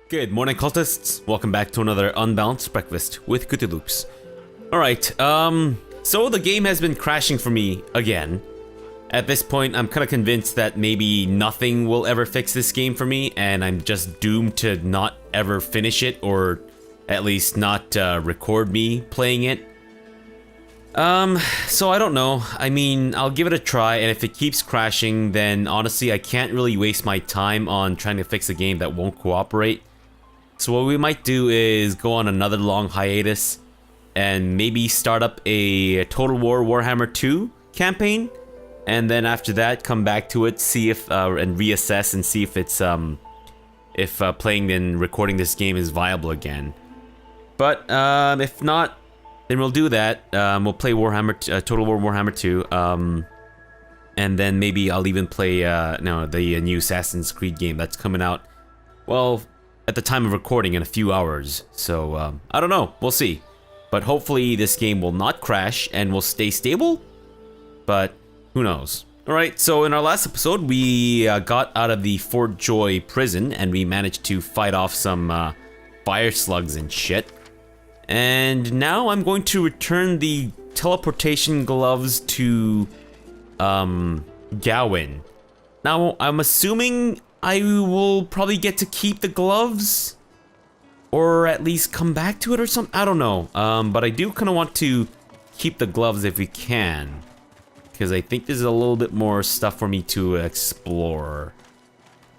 Good morning, cultists. Welcome back to another Unbalanced Breakfast with CthuLoops. Alright, so the game has been crashing for me again. At this point, I'm kind of convinced that maybe nothing will ever fix this game for me, and I'm just doomed to not ever finish it, or at least not record me playing it. So I don't know. I mean, I'll give it a try, and if it keeps crashing, then honestly, I can't really waste my time on trying to fix a game that won't cooperate. So what we might do is go on another long hiatus and maybe start up a Total War Warhammer 2 campaign, and then after that come back to it, see if and reassess and see if it's if playing and recording this game is viable again. But if not, then we'll do that. We'll play Warhammer Total War Warhammer 2, and then maybe I'll even play the new Assassin's Creed game that's coming out, well, at the time of recording in a few hours. So I don't know, we'll see. But hopefully this game will not crash and will stay stable, but who knows. Alright, so in our last episode we got out of the Fort Joy prison and we managed to fight off some fire slugs and shit. And now I'm going to return the teleportation gloves to Gawain. Now I'm assuming I will probably get to keep the gloves, or at least come back to it or something. I don't know. But I do kind of want to keep the gloves if we can, because I think there's a little bit more stuff for me to explore.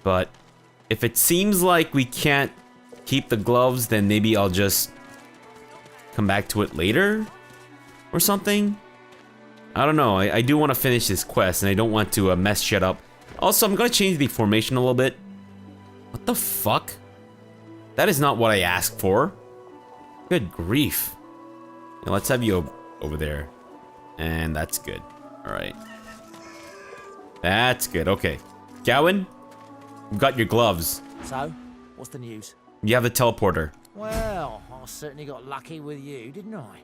But if it seems like we can't keep the gloves, then maybe I'll just come back to it later or something. I don't know. I do want to finish this quest, and I don't want to mess shit up. Also, I'm gonna change the formation a little bit. What the fuck? That is not what I asked for. Good grief. Now let's have you over there. And that's good. Alright. That's good, okay. Gawain, you've got your gloves. So, what's the news? You have the teleporter. Well, I certainly got lucky with you, didn't I?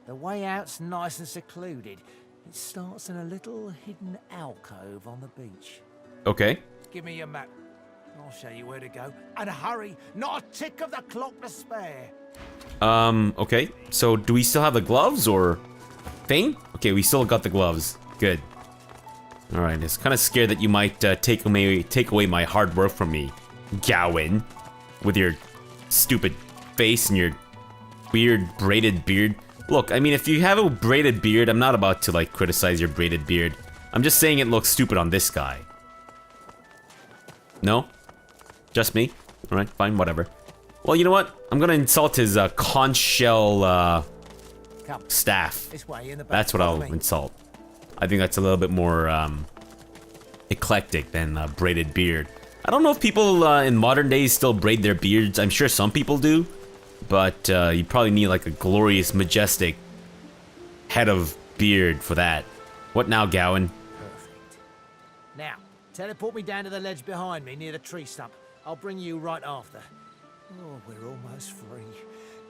The way out's nice and secluded. It starts in a little hidden alcove on the beach. Okay. Give me your map. I'll show you where to go. And hurry, not a tick of the clock to spare. Okay. So do we still have the gloves or thing? Okay, we still got the gloves. Good. Alright, it's kind of scared that you might take away my hard work from me, Gawain, with your stupid face and your weird braided beard. Look, I mean, if you have a braided beard, I'm not about to, like, criticize your braided beard. I'm just saying it looks stupid on this guy. No? Just me? Alright, fine, whatever. Well, you know what? I'm gonna insult his, conch shell, staff. That's what I'll insult. I think that's a little bit more, eclectic than, braided beard. I don't know if people, in modern days still braid their beards. I'm sure some people do. But you probably need like a glorious, majestic head of beard for that. What now, Gawain? Perfect. Now, teleport me down to the ledge behind me near the tree stump. I'll bring you right after. Oh, we're almost free.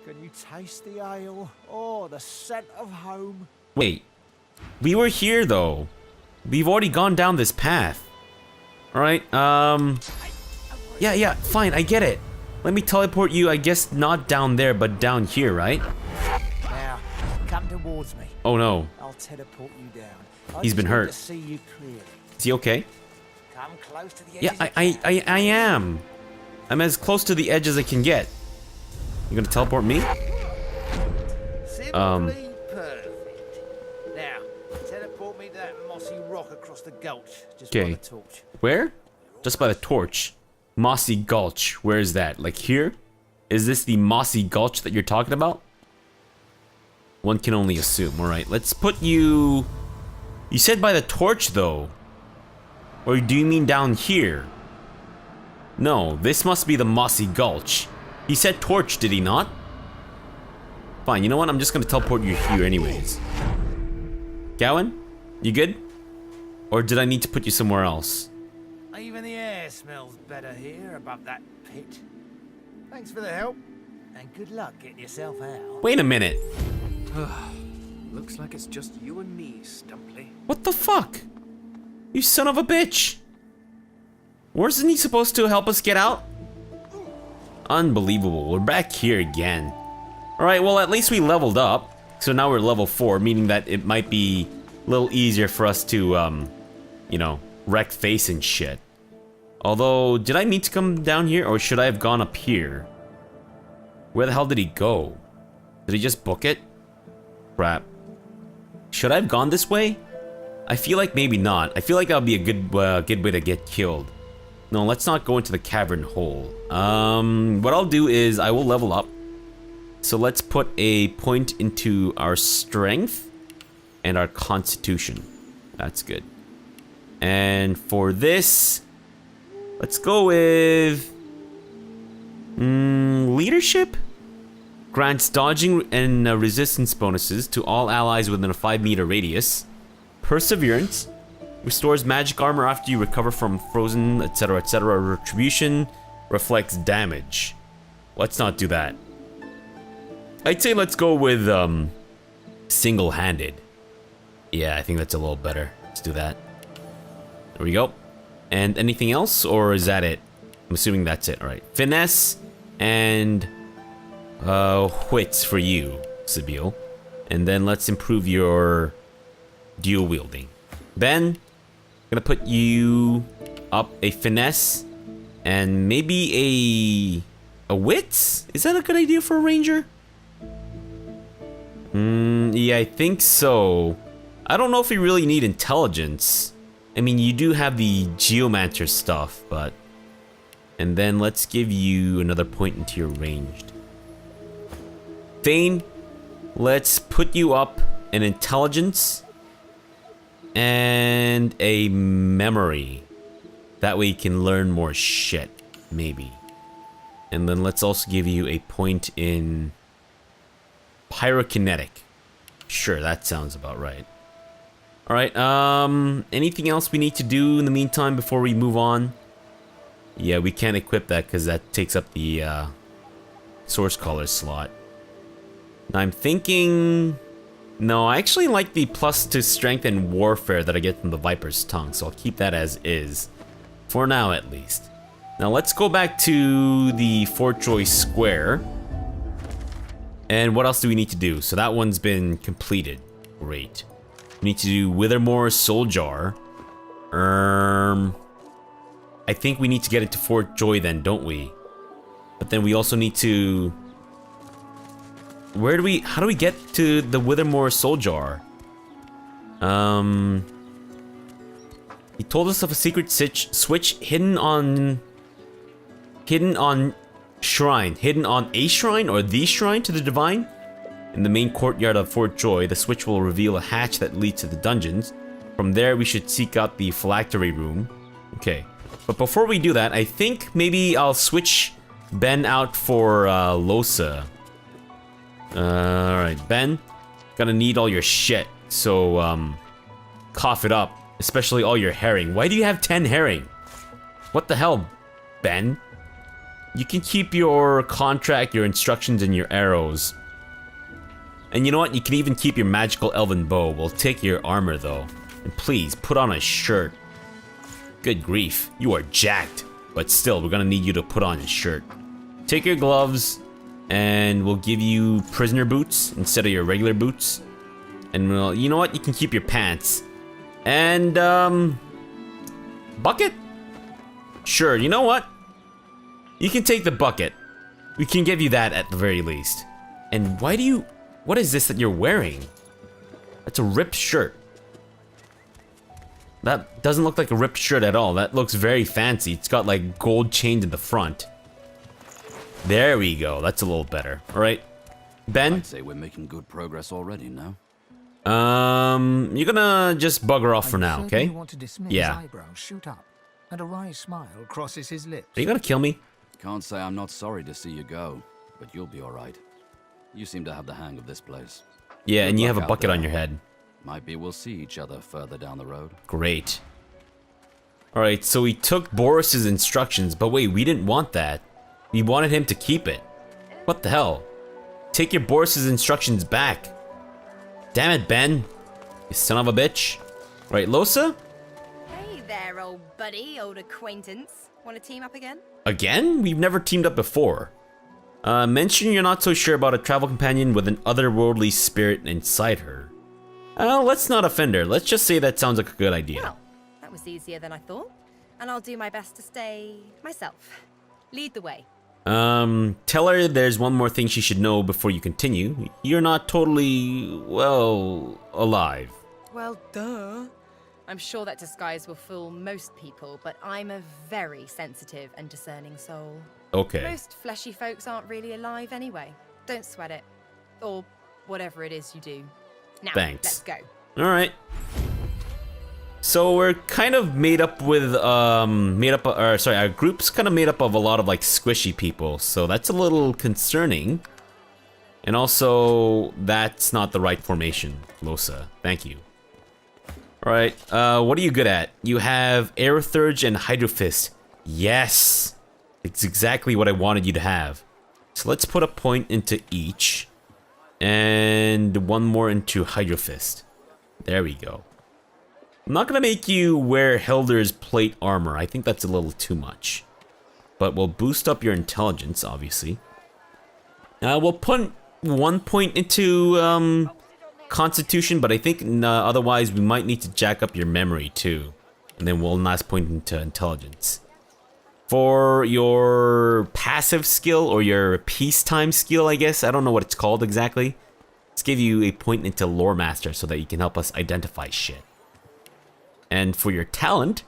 Can you taste the ale? Oh, the scent of home. Wait. We were here, though. We've already gone down this path. Alright, Yeah, fine, I get it. Let me teleport you, I guess not down there, but down here, right? Now, come towards me. Oh no. I'll teleport you down. He's been hurt. To see you clearly. Is he okay? Come close to the edge. Yeah, I am. I'm as close to the edge as I can get. You gonna teleport me? Simply perfect. Now, teleport me to that mossy rock across the gulch, just by the torch. Where? Just by the torch. Mossy Gulch. Where is that? Like here? Is this the Mossy Gulch that you're talking about? One can only assume. Alright, let's put you... You said by the torch, though. Or do you mean down here? No, this must be the Mossy Gulch. He said torch, did he not? Fine, you know what? I'm just gonna teleport you here anyways. Gawain? You good? Or did I need to put you somewhere else? Even the air smells better here above that pit. Thanks for the help, and good luck getting yourself out. Wait a minute. Looks like it's just you and me, Stumply. What the fuck? You son of a bitch. Wasn't he supposed to help us get out? Unbelievable. We're back here again. Alright, well at least we leveled up. So now we're level 4, meaning that it might be a little easier for us to, you know, wreck face and shit. Although, did I mean to come down here or should I have gone up here? Where the hell did he go? Did he just book it? Crap. Should I have gone this way? I feel like maybe not. I feel like that would be a good way to get killed. No, let's not go into the cavern hole. What I'll do is I will level up. So let's put a point into our strength and our constitution. That's good. And for this, let's go with leadership. Grants dodging and resistance bonuses to all allies within a 5-meter radius. Perseverance. Restores magic armor after you recover from frozen, etc., etc. Retribution reflects damage. Let's not do that. I'd say let's go with single-handed. Yeah, I think that's a little better. Let's do that. There we go. And anything else, or is that it? I'm assuming that's it. All right. Finesse and wits for you, Sibyl. And then let's improve your dual wielding. Ben, gonna put you up a finesse and maybe a wits? Is that a good idea for a ranger? Yeah, I think so. I don't know if we really need intelligence. I mean, you do have the geomancer stuff, but... And then let's give you another point into your ranged. Thane, let's put you up an intelligence and a memory. That way you can learn more shit, maybe. And then let's also give you a point in pyrokinetic. Sure, that sounds about right. Alright, anything else we need to do in the meantime before we move on? Yeah, we can't equip that because that takes up the source collar slot. Now I'm thinking... No, I actually like the plus to strength and warfare that I get from the Viper's Tongue, so I'll keep that as is. For now, at least. Now let's go back to the Fort Joy Square. And what else do we need to do? So that one's been completed. Great. We need to do Withermore Soul Jar. I think we need to get it to Fort Joy then, don't we? But then we also need to... How do we get to the Withermore Soul Jar? He told us of a secret switch hidden on shrine. Hidden on a shrine or the shrine to the divine? In the main courtyard of Fort Joy, the switch will reveal a hatch that leads to the dungeons. From there, we should seek out the phylactery room. Okay. But before we do that, I think maybe I'll switch Ben out for Losa. Alright, Ben. Gonna need all your shit. So, cough it up. Especially all your herring. Why do you have 10 herring? What the hell, Ben? You can keep your contract, your instructions, and your arrows. And you know what? You can even keep your magical elven bow. We'll take your armor, though. And please, put on a shirt. Good grief. You are jacked. But still, we're gonna need you to put on a shirt. Take your gloves, and we'll give you prisoner boots instead of your regular boots. And well, you know what? You can keep your pants. And, bucket? Sure, you know what? You can take the bucket. We can give you that at the very least. And why do you... What is this that you're wearing? That's a ripped shirt. That doesn't look like a ripped shirt at all. That looks very fancy. It's got like gold chains in the front. There we go. That's a little better. All right, Ben? I'd say we're making good progress already, no? You're gonna just bugger off for now, okay? Want to dismiss. Yeah. His eyebrows shoot up, and a wry smile crosses his lips. Are you gonna kill me? Can't say I'm not sorry to see you go, but you'll be all right. You seem to have the hang of this place. Yeah, Good and you luck have a out bucket there. on your head. Might be we'll see each other further down the road. Great. Alright, so we took Boris's instructions, but wait, we didn't want that. We wanted him to keep it. What the hell? Take your Boris's instructions back. Damn it, Ben. You son of a bitch. Right, Losa? Hey there, old buddy, old acquaintance. Want to team up again? Again? We've never teamed up before. Mention you're not so sure about a travel companion with an otherworldly spirit inside her. Let's not offend her. Let's just say that sounds like a good idea. Well, that was easier than I thought. And I'll do my best to stay myself. Lead the way. Tell her there's one more thing she should know before you continue. You're not totally, well, alive. Well, duh. I'm sure that disguise will fool most people, but I'm a very sensitive and discerning soul. Okay. Most fleshy folks aren't really alive anyway. Don't sweat it. Or whatever it is you do. Now, Thanks. let's go. Alright. So we're kind of made up with, our group's kind of made up of a lot of like squishy people, so that's a little concerning. And also, that's not the right formation, Losa. Thank you. Alright, what are you good at? You have Aerothurge and Hydrofist. Yes! It's exactly what I wanted you to have. So let's put a point into each. And one more into Hydrofist. There we go. I'm not gonna make you wear Hilder's plate armor. I think that's a little too much. But we'll boost up your intelligence, obviously. We'll put 1 point into Constitution, but I think otherwise we might need to jack up your memory too. And then one last point into intelligence. For your passive skill, or your peacetime skill, I guess. I don't know what it's called exactly. Let's give you a point into Lore Master so that you can help us identify shit. And for your talent,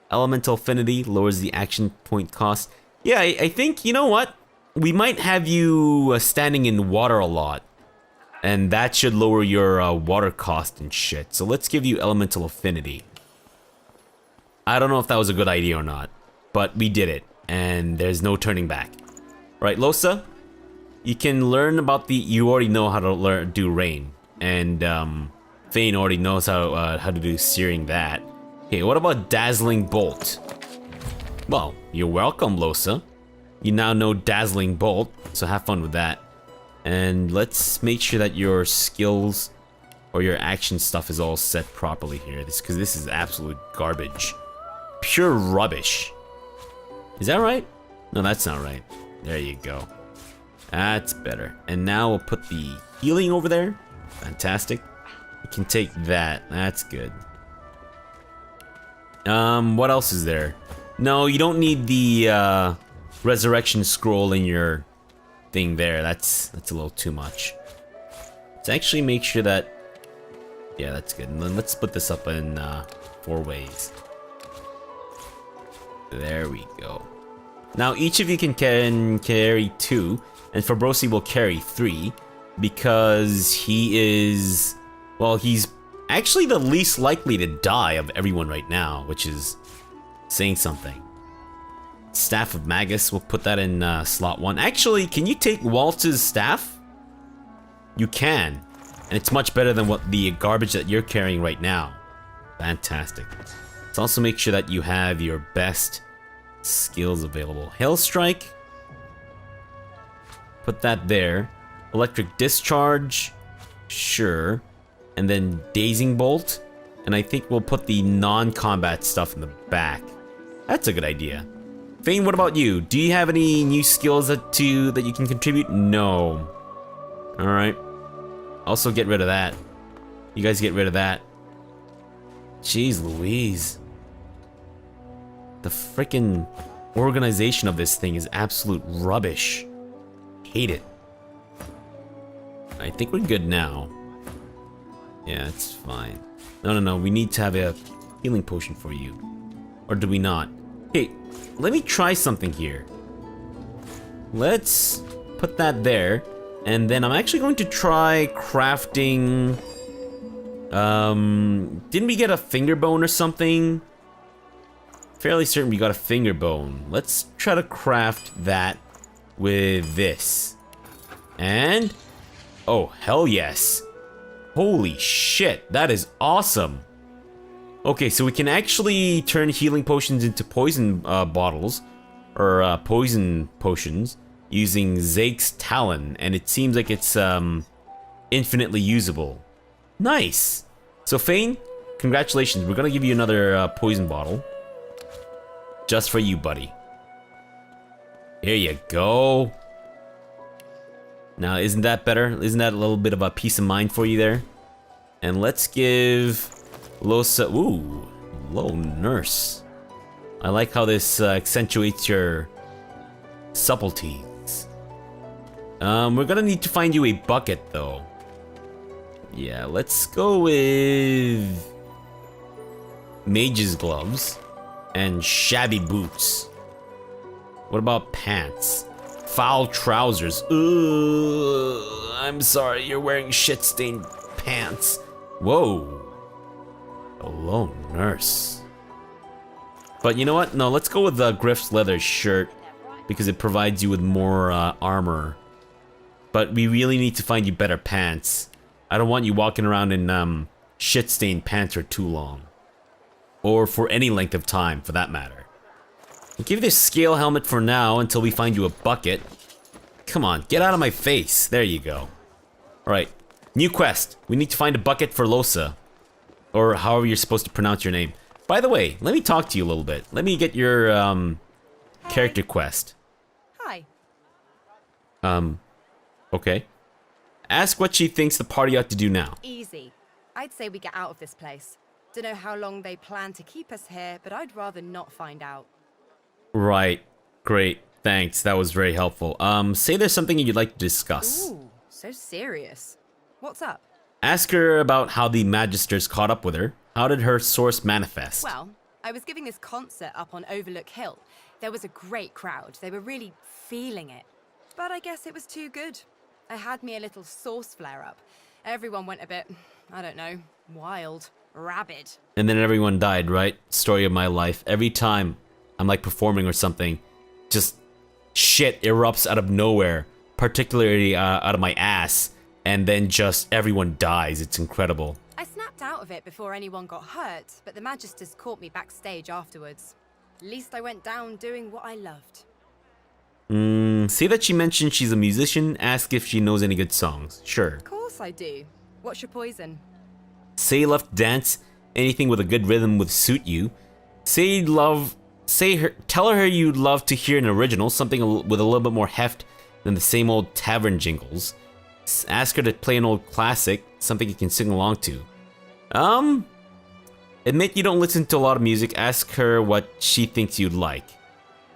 Elemental Affinity lowers the action point cost. Yeah, I think, you know what? We might have you standing in water a lot. And that should lower your water cost and shit. So let's give you Elemental Affinity. I don't know if that was a good idea or not, but we did it, and there's no turning back. Right, Losa? You can learn about the... You already know how to do rain, and Fane already knows how to do searing that. Okay, what about Dazzling Bolt? Well, you're welcome, Losa. You now know Dazzling Bolt, so have fun with that. And let's make sure that your skills or your action stuff is all set properly here, because this is absolute garbage. Pure rubbish. Is that right? No, that's not right. There you go. That's better. And now we'll put the healing over there. Fantastic. You can take that. That's good. What else is there? No, you don't need the resurrection scroll in your thing there. That's a little too much. Let's actually make sure that... Yeah, that's good. And then let's split this up in 4 ways. There we go. Now each of you can carry 2, and Fabrosi will carry 3, because he is... Well, he's actually the least likely to die of everyone right now, which is saying something. Staff of Magus, we'll put that in slot 1. Actually, can you take Waltz's staff? You can. And it's much better than what the garbage that you're carrying right now. Fantastic. Let's also make sure that you have your best skills available. Hail Strike. Put that there. Electric Discharge. Sure. And then Dazing Bolt. And I think we'll put the non-combat stuff in the back. That's a good idea. Fane, what about you? Do you have any new skills that you can contribute? No. Alright. Also get rid of that. You guys get rid of that. Jeez Louise. The freaking organization of this thing is absolute rubbish. Hate it. I think we're good now. Yeah, it's fine. No, we need to have a healing potion for you. Or do we not? Hey, let me try something here. Let's put that there. And then I'm actually going to try crafting... didn't we get a finger bone or something? Fairly certain we got a finger bone. Let's try to craft that with this. And... oh, hell yes. Holy shit, that is awesome. Okay, so we can actually turn healing potions into poison bottles. Or poison potions. Using Zake's Talon. And it seems like it's infinitely usable. Nice. So Fane, congratulations. We're gonna give you another poison bottle. Just for you, buddy. Here you go. Now, isn't that better? Isn't that a little bit of a peace of mind for you there? And let's give Lohse... Ooh, lone nurse. I like how this accentuates your subtleties. We're gonna need to find you a bucket, though. Yeah, let's go with... mage's gloves and shabby boots. What about pants? Foul trousers. Ugh, I'm sorry, you're wearing shit-stained pants. Whoa. A lone nurse. But you know what? No, let's go with the Griff's leather shirt because it provides you with more armor. But we really need to find you better pants. I don't want you walking around in shit-stained pants for too long. Or for any length of time, for that matter. I'll give you this scale helmet for now until we find you a bucket. Come on, get out of my face. There you go. Alright, new quest. We need to find a bucket for Lohse. Or however you're supposed to pronounce your name. By the way, let me talk to you a little bit. Let me get your character quest. Hi. Okay. Ask what she thinks the party ought to do now. Easy. I'd say we get out of this place. Don't know how long they plan to keep us here, but I'd rather not find out. Right. Great. Thanks. That was very helpful. Say there's something you'd like to discuss. Ooh, so serious. What's up? Ask her about how the Magisters caught up with her. How did her source manifest? Well, I was giving this concert up on Overlook Hill. There was a great crowd. They were really feeling it. But I guess it was too good. I had me a little source flare-up. Everyone went a bit, I don't know, wild, rabid. And then everyone died, right? Story of my life. Every time I'm like performing or something, just shit erupts out of nowhere, particularly out of my ass, and then just everyone dies. It's incredible. I snapped out of it before anyone got hurt, but the Magisters caught me backstage afterwards. At least I went down doing what I loved. Say that she mentioned she's a musician. Ask if she knows any good songs. Sure. Of course I do. What's your poison? Say you love to dance. Anything with a good rhythm would suit you. Tell her you'd love to hear an original, something with a little bit more heft than the same old tavern jingles. Ask her to play an old classic, something you can sing along to. Admit you don't listen to a lot of music. Ask her what she thinks you'd like.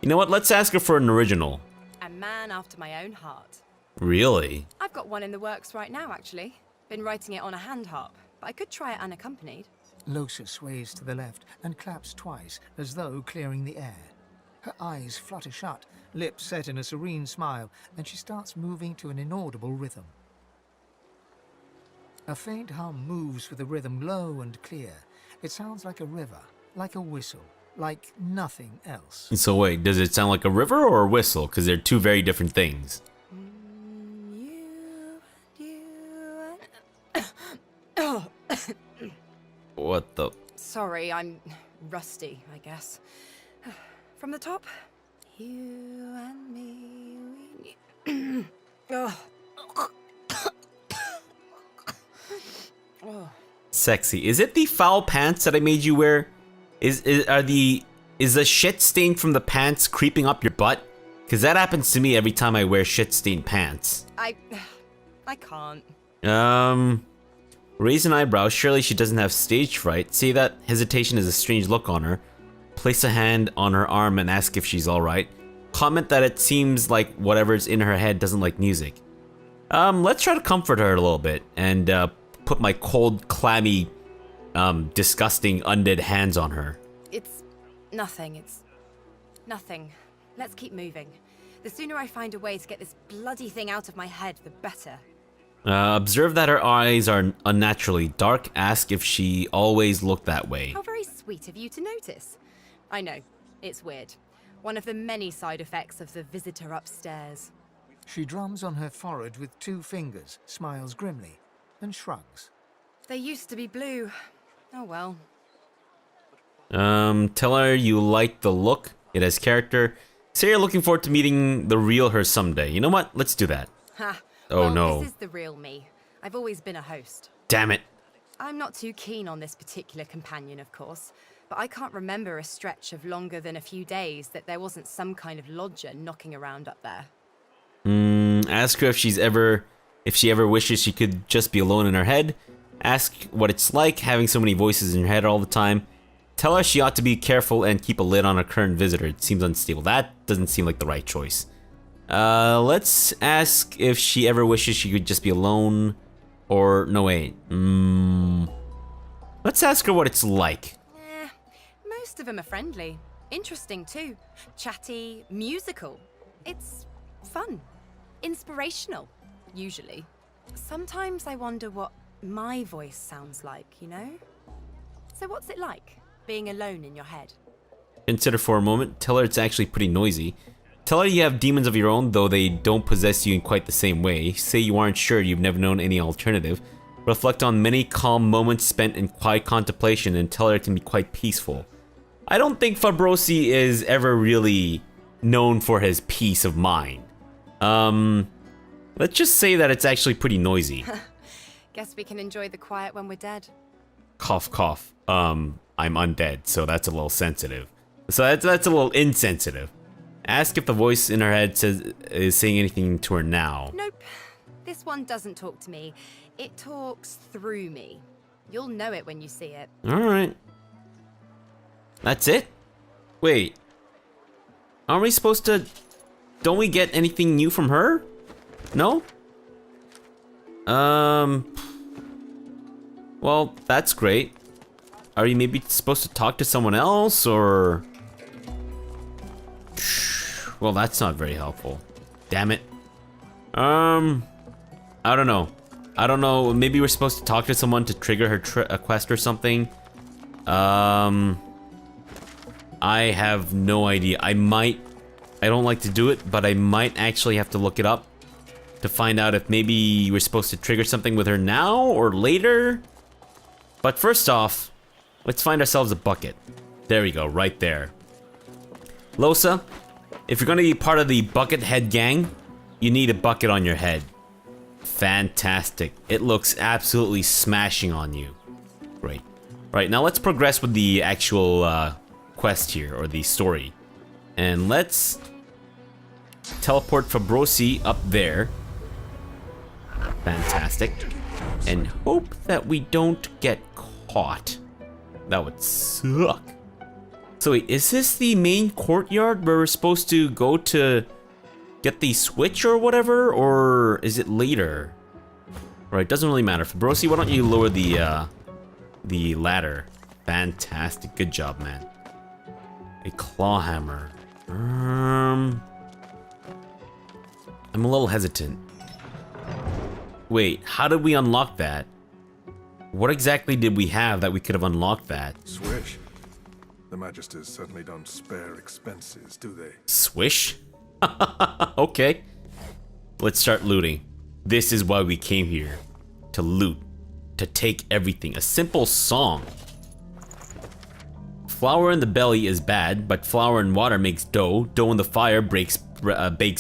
You know what? Let's ask her for an original. A man after my own heart. Really? I've got one in the works right now, actually. Been writing it on a hand harp, but I could try it unaccompanied. Lohse sways to the left and claps twice, as though clearing the air. Her eyes flutter shut, lips set in a serene smile, and she starts moving to an inaudible rhythm. A faint hum moves with the rhythm low and clear. It sounds like a river, like a whistle, like nothing else. So wait, does it sound like a river or a whistle? Because they're two very different things. What the? Sorry, I'm rusty, I guess. From the top. You and me, we oh. Oh. Sexy. Is it the foul pants that I made you wear? Is the shit stain from the pants creeping up your butt? Because that happens to me every time I wear shit stained pants. I can't. Raise an eyebrow. Surely she doesn't have stage fright. See, that hesitation is a strange look on her. Place a hand on her arm and ask if she's alright. Comment that it seems like whatever's in her head doesn't like music. Let's try to comfort her a little bit and put my cold, clammy, disgusting, undead hands on her. It's nothing. It's nothing. Let's keep moving. The sooner I find a way to get this bloody thing out of my head, the better. Observe that her eyes are unnaturally dark. Ask if she always looked that way. How very sweet of you to notice. I know, it's weird. One of the many side effects of the visitor upstairs. She drums on her forehead with 2 fingers, smiles grimly, and shrugs. They used to be blue. Oh well. Tell her you like the look. It has character. Say you're looking forward to meeting the real her someday. You know what? Let's do that. Ha. Oh well, no. This is the real me. I've always been a host. Damn it. I'm not too keen on this particular companion, of course. but I can't remember a stretch of longer than a few days that there wasn't some kind of lodger knocking around up there. Ask her if she ever wishes she could just be alone in her head. Ask what it's like having so many voices in her head all the time. Tell her she ought to be careful and keep a lid on her current visitor. It seems unstable. That doesn't seem like the right choice. Let's ask if she ever wishes she could just be alone. Or, no wait. Let's ask her what it's like. Most of them are friendly. Interesting too. Chatty, musical. It's fun. Inspirational, usually. Sometimes I wonder what my voice sounds like, you know? So what's it like, being alone in your head? Consider for a moment. Tell her it's actually pretty noisy. Tell her you have demons of your own, though they don't possess you in quite the same way. Say you aren't sure, you've never known any alternative. Reflect on many calm moments spent in quiet contemplation and tell her it can be quite peaceful. I don't think Fabrosi is ever really known for his peace of mind. Let's just say that it's actually pretty noisy. Guess we can enjoy the quiet when we're dead. Cough, cough. I'm undead, so that's a little sensitive. So that's a little insensitive. Ask if the voice in her head is saying anything to her now. Nope. This one doesn't talk to me. It talks through me. You'll know it when you see it. Alright. That's it? Wait. Aren't we supposed to... Don't we get anything new from her? No? Well, that's great. Are you maybe supposed to talk to someone else, or... Well, that's not very helpful. Damn it. I don't know. I don't know. Maybe we're supposed to talk to someone to trigger her a quest or something. I have no idea. I don't like to do it, but I might actually have to look it up to find out if maybe we're supposed to trigger something with her now or later. But first off, let's find ourselves a bucket. There we go, right there. Losa, if you're gonna be part of the Buckethead gang, you need a bucket on your head. Fantastic. It looks absolutely smashing on you. Great. Right, now let's progress with the actual quest here, or the story. And let's teleport Fabrosi up there. Fantastic. And hope that we don't get caught. That would suck. So wait, is this the main courtyard where we're supposed to go to get the switch or whatever? Or is it later? Right, doesn't really matter. Fabrosi, why don't you lower the ladder? Fantastic, good job, man. A claw hammer. I'm a little hesitant. Wait, how did we unlock that? What exactly did we have that we could have unlocked that? Swish. The Magisters certainly don't spare expenses, do they? Swish? Okay. Let's start looting. This is why we came here. To loot. To take everything. A simple song. Flour in the belly is bad, but flour in water makes dough. Dough in the fire bakes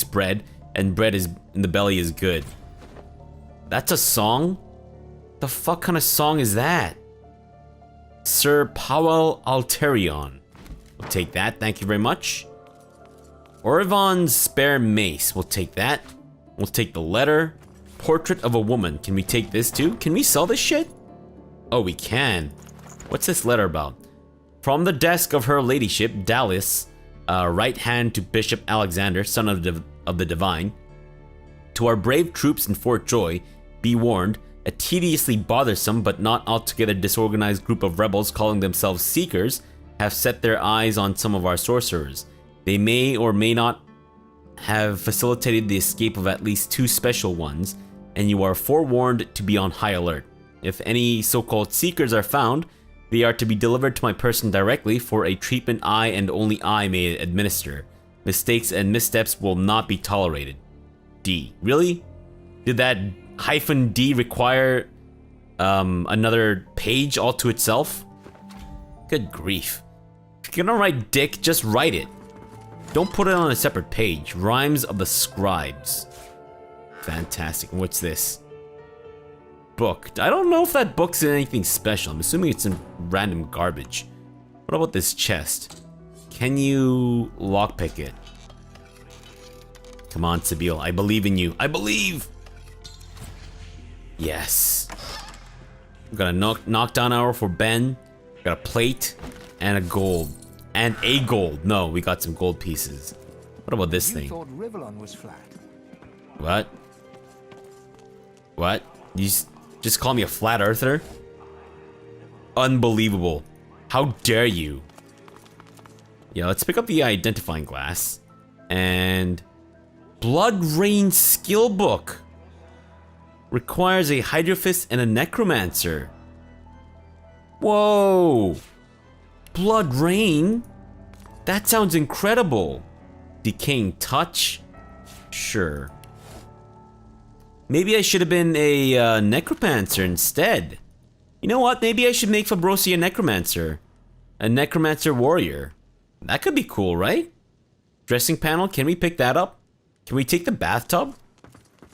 bread, and bread in the belly is good. That's a song? The fuck kind of song is that? Sir Powell Alterion. We'll take that, thank you very much. Orivon's spare mace, we'll take that. We'll take the letter. Portrait of a woman, can we take this too? Can we sell this shit? Oh, we can. What's this letter about? From the desk of her ladyship, Dallas, right hand to Bishop Alexander, son of the divine. To our brave troops in Fort Joy, be warned, a tediously bothersome but not altogether disorganized group of rebels calling themselves Seekers have set their eyes on some of our sorcerers. They may or may not have facilitated the escape of at least 2 special ones, and you are forewarned to be on high alert. If any so-called Seekers are found, they are to be delivered to my person directly for a treatment I and only I may administer. Mistakes and missteps will not be tolerated. D. Really? Did that -D require another page all to itself? Good grief. If you're gonna write dick, just write it. Don't put it on a separate page. Rhymes of the Scribes. Fantastic. What's this? Book. I don't know if that book's in anything special. I'm assuming it's in random garbage. What about this chest? Can you lockpick it? Come on, Sebille. I believe in you. I believe! Yes. Got a knockdown arrow for Ben. Got a plate and a gold. And a gold. No, we got some gold pieces. What about this thing? You thought Rivellon was flat. What? What? You just call me a flat earther? Unbelievable. How dare you? Yeah, let's pick up the identifying glass. And... Blood Rain skill book. Requires a Hydrophist and a Necromancer. Whoa! Blood Rain? That sounds incredible. Decaying Touch? Sure. Maybe I should have been a Necromancer instead. You know what? Maybe I should make Fabrosi a Necromancer. A Necromancer Warrior. That could be cool, right? Dressing panel, can we pick that up? Can we take the bathtub?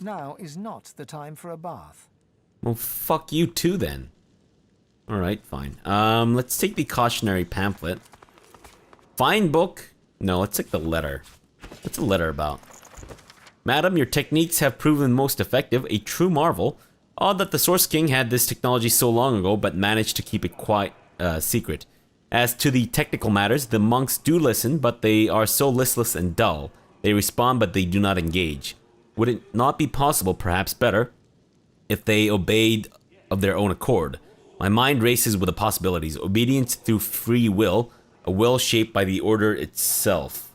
Now is not the time for a bath. Well, fuck you too then. Alright, fine. Let's take the cautionary pamphlet. Fine book. No, let's take the letter. What's the letter about? Madam, your techniques have proven most effective, a true marvel. Odd that the Source King had this technology so long ago, but managed to keep it quite secret. As to the technical matters, the monks do listen, but they are so listless and dull. They respond, but they do not engage. Would it not be possible, perhaps better, if they obeyed of their own accord? My mind races with the possibilities. Obedience through free will, a will shaped by the order itself.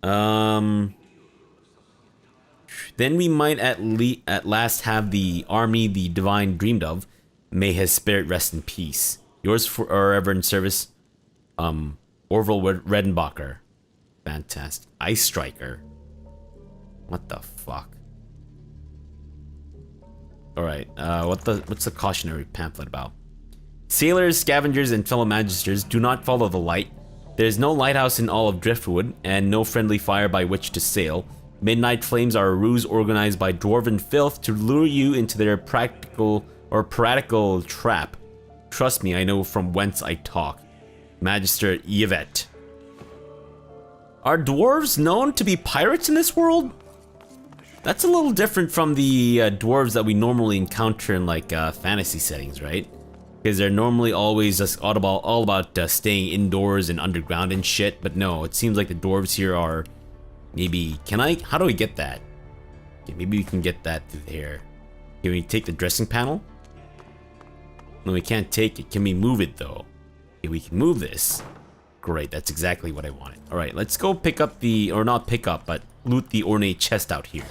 Then we might at last have the army the divine dreamed of. May his spirit rest in peace. Yours forever in service, Orville Redenbacher. Fantastic. Ice Striker. What the fuck? Alright, what's the cautionary pamphlet about? Sailors, scavengers, and fellow magisters, do not follow the light. There is no lighthouse in all of Driftwood, and no friendly fire by which to sail. Midnight flames are a ruse organized by dwarven filth to lure you into their practical trap. Trust me, I know from whence I talk. Magister Yvette. Are dwarves known to be pirates in this world? That's a little different from the dwarves that we normally encounter in like fantasy settings, right? Because they're normally always just all about staying indoors and underground and shit. But no, it seems like the dwarves here are maybe... How do we get that? Okay, maybe we can get that through here. Can we take the dressing panel? No, we can't take it. Can we move it though? Okay, we can move this. Great, that's exactly what I wanted. Alright, let's go pick up the... Or not pick up, but loot the ornate chest out here.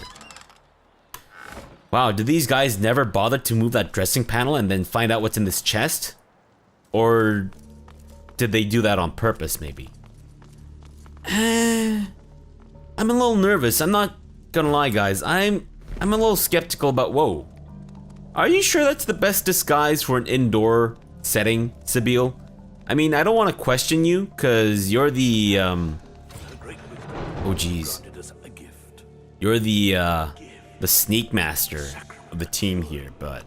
Wow, did these guys never bother to move that dressing panel and then find out what's in this chest? Or did they do that on purpose, maybe? I'm a little nervous. I'm not gonna lie, guys. I'm a little skeptical about... Whoa. Are you sure that's the best disguise for an indoor setting, Sebille? I mean, I don't want to question you, because you're the, oh, jeez. You're the sneak master of the team here, but...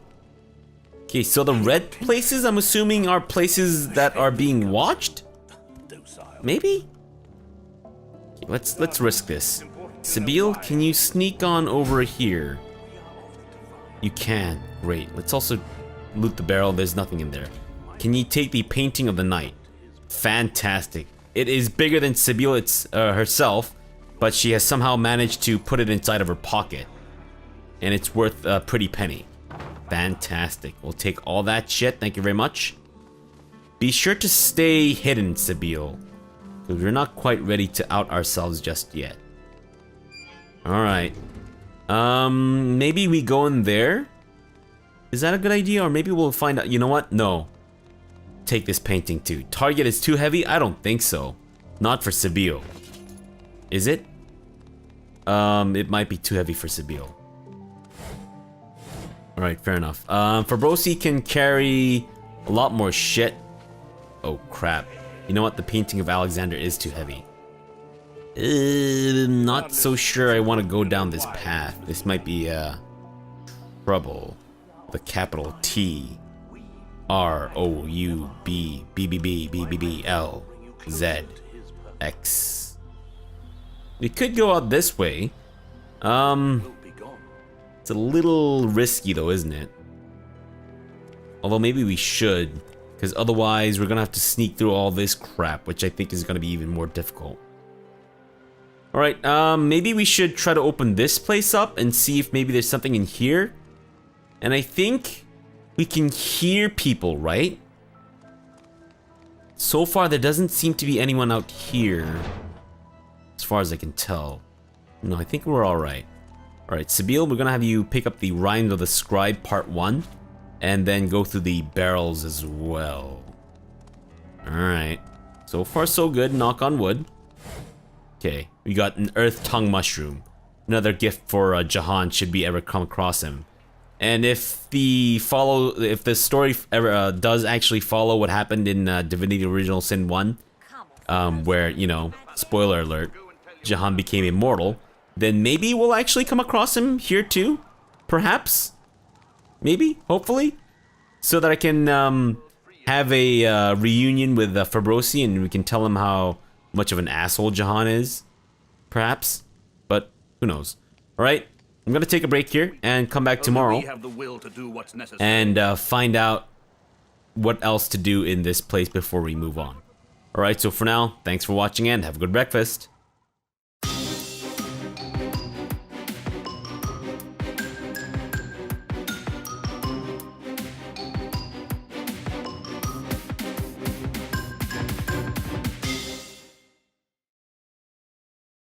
Okay, so the red places, I'm assuming, are places that are being watched? Maybe? Okay, let's risk this. Sebille, can you sneak on over here? You can. Great. Let's also loot the barrel. There's nothing in there. Can you take the painting of the night? Fantastic. It is bigger than Sebille herself, but she has somehow managed to put it inside of her pocket. And it's worth a pretty penny. Fantastic. We'll take all that shit. Thank you very much. Be sure to stay hidden, Sebille, because we're not quite ready to out ourselves just yet. Alright. Maybe we go in there? Is that a good idea? Or maybe we'll find out. You know what? No. Take this painting too. Target is too heavy? I don't think so. Not for Sebille. Is it? It might be too heavy for Sebille. Alright, fair enough. Fabrosi can carry a lot more shit. Oh, crap. You know what? The painting of Alexander is too heavy. Not so sure I want to go down this path. This might be, trouble. The capital T. R-O-U-B-B-B-B-B-B-B-L. Z. X. We could go out this way. It's a little risky though, isn't it? Although maybe we should, because otherwise we're gonna have to sneak through all this crap, which I think is gonna be even more difficult. Alright, maybe we should try to open this place up and see if maybe there's something in here. And I think we can hear people, right? So far, there doesn't seem to be anyone out here, as far as I can tell. No, I think we're alright. Alright, Sabine, we're gonna have you pick up the Rhymes of the Scribe Part 1, and then go through the barrels as well. Alright. So far, so good, knock on wood. Okay, we got an Earth Tongue Mushroom. Another gift for Jahan should we ever come across him. And if the story ever does actually follow what happened in Divinity Original Sin 1, where, you know, spoiler alert, Jahan became immortal, then maybe we'll actually come across him here too? Perhaps? Maybe? Hopefully? So that I can have a reunion with Fabrosi and we can tell him how much of an asshole Jahan is? Perhaps? But who knows? Alright? I'm gonna take a break here and come back tomorrow and find out what else to do in this place before we move on. Alright, so for now, thanks for watching and have a good breakfast.